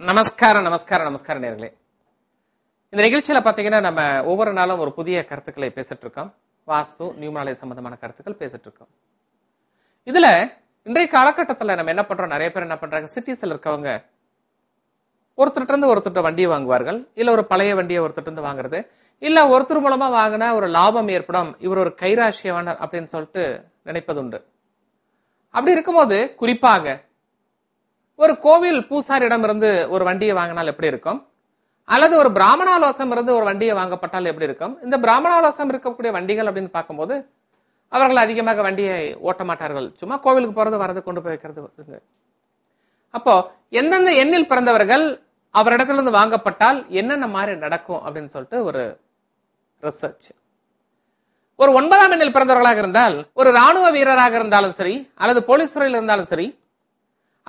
நமஸ்காரம் நமஸ்காரம் நமஸ்காரம் நேர்களே. இந்த நிகழ்ச்சியில பாத்தீங்கன்னா நம்ம ஒவ்வொரு நாளும் ஒரு புதிய கருத்துக்களை பேசிட்டு இருக்கோம். வாஸ்து நியூமராலஜி சம்பந்தமான கருத்துக்கள் பேசிட்டு இருக்கோம். இதுல இன்றைய காலகட்டத்துல நம்ம என்ன பண்றோம், நிறைய பேர் என்ன பண்றாங்க, சிட்டிஸ்ல இருக்கவங்க ஒருத்தர்கிட்ட இருந்து ஒருத்தர் வண்டியை வாங்குவார்கள். இல்ல ஒரு பழைய வண்டியை ஒருத்தர் இருந்து வாங்குறது, இல்ல ஒருத்தர் மூலமா வாங்கினா ஒரு லாபம் ஏற்படும், இவர் ஒரு கைராசியவானர் அப்படின்னு சொல்லிட்டு நினைப்பது உண்டு. அப்படி இருக்கும்போது குறிப்பாக ஒரு கோவில் பூசாரியிடம் இருந்து ஒரு வண்டியை வாங்கினால் எப்படி இருக்கும், அல்லது ஒரு பிராமணாலோசம் இருந்து ஒரு வண்டியை வாங்கப்பட்டால் எப்படி இருக்கும். இந்த பிராமணாலோசம் இருக்கக்கூடிய வண்டிகள் அப்படின்னு பார்க்கும்போது அவர்கள் அதிகமாக வண்டியை ஓட்ட மாட்டார்கள், சும்மா கோவிலுக்கு போறது வரது கொண்டு போய் வைக்கிறது. அப்போ எந்தெந்த எண்ணில் பிறந்தவர்கள் அவரிடத்திலிருந்து வாங்கப்பட்டால் என்னென்ன மாதிரி நடக்கும் அப்படின்னு சொல்லிட்டு ஒரு ரிசர்ச். ஒரு 9ஆம் எண்ணில் பிறந்தவர்களாக இருந்தால், ஒரு ராணுவ வீரராக இருந்தாலும் சரி, அல்லது போலீஸ் துறையில் இருந்தாலும் சரி,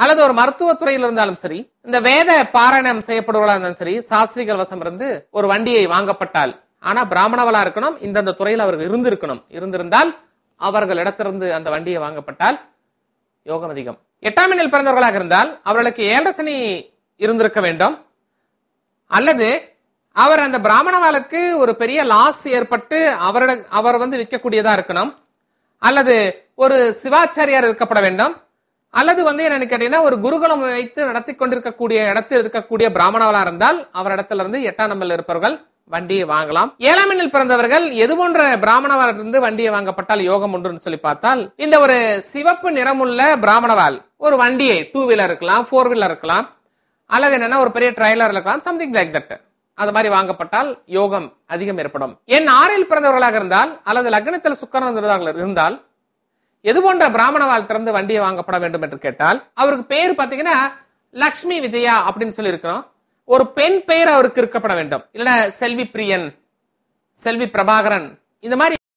அல்லது ஒரு மருத்துவத்துறையில் இருந்தாலும் சரி, இந்த வேத பாராயணம் செய்யப்படுவதாக இருந்தாலும் சரி, சாஸ்திரிகள் வசம் இருந்து ஒரு வண்டியை வாங்கப்பட்டால், ஆனா பிராமணவளா இருக்கணும், இந்தந்த துறையில் அவர்கள் இருந்திருந்தால் அவர்களிடத்திலிருந்து அந்த வண்டியை வாங்கப்பட்டால் யோகம் அதிகம். 8ஆம் எண்ணில் பிறந்தவர்களாக இருந்தால் அவர்களுக்கு 7 சனி இருந்திருக்க வேண்டும், அல்லது அவர் அந்த பிராமணவாளுக்கு ஒரு பெரிய லாஸ் ஏற்பட்டு அவர் விற்கக்கூடியதா இருக்கணும், அல்லது ஒரு சிவாச்சாரியார் இருக்கப்பட வேண்டும், அல்லது என்னன்னு கேட்டீங்கன்னா ஒரு குருகுலம் வைத்து நடத்தி கொண்டிருக்கக்கூடிய இடத்தில் இருக்கக்கூடிய பிராமணவளா இருந்தால் அவரிடத்துல இருந்து 8ஆம் நம்பர்ல இருப்பவர்கள் வண்டியை வாங்கலாம். 7ஆம் எண்ணில் பிறந்தவர்கள் எது போன்ற பிராமணவாள் இருந்து வண்டியை வாங்கப்பட்டால் யோகம் உண்டு சொல்லி பார்த்தால், இந்த ஒரு சிவப்பு நிறமுள்ள பிராமணவாள் ஒரு வண்டியை 2 வீலர் இருக்கலாம், 4 வீலர் இருக்கலாம், அல்லது என்னன்னா ஒரு பெரிய ட்ரைலர் இருக்கலாம், சம்திங் லைக் தட், அது மாதிரி வாங்கப்பட்டால் யோகம் அதிகம் ஏற்படும். எண் 6இல் பிறந்தவர்களாக இருந்தால், அல்லது லக்னத்தில் சுக்கிரன் இருந்தால் எது போன்ற பிராமணவாள் இருந்து வண்டியை வாங்கப்பட வேண்டும் என்று கேட்டால், அவருக்கு பேர் பாத்தீங்கன்னா லக்ஷ்மி விஜயா அப்படின்னு சொல்லி இருக்கணும், ஒரு பெண் பெயர் அவருக்கு இருக்கப்பட வேண்டும், இல்ல செல்வி பிரியன், செல்வி பிரபாகரன், இந்த மாதிரி